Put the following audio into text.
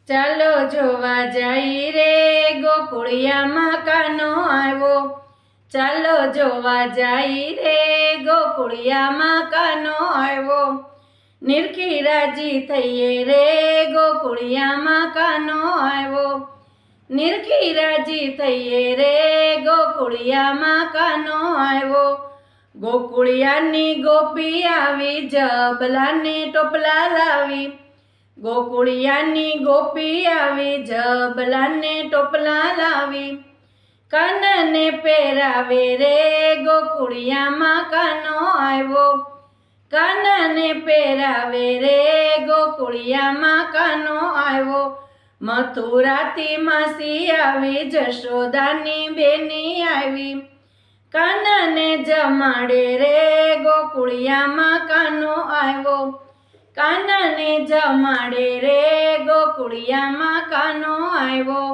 ચાલો જોવા જઈ રે ગોકુળિયામાં કાનો આવ્યો. ચાલો જોવા જઈ રે ગોકુળિયામાં કાનો આવ્યો. નિરખી રાજી થઈએ રે ગોકુળિયામાં કાનો આવ્યો. નિરખી રાજી થઈએ રે ગોકુળિયામાં કાનો આવ્યો. ગોકુળિયાની ગોપી આવી જબલાને ટોપલા લાવી. ગોકુળિયાની ગોપી આવી જબલાને ટોપલા લાવી. કાનને પહેરાવે રે ગોકુળિયામાં કાનો આવ્યો. કાનને પહેરાવે રે ગોકુળિયામાં કાનો આવ્યો. મથુરાથી માસી આવી જશોદાની બેની આવી. કાનને જમાડે રે ગોકુળિયામાં કાનો આવ્યો. કાનને જમાડે રે ગોકુળિયામાં કાનો આવ્યો.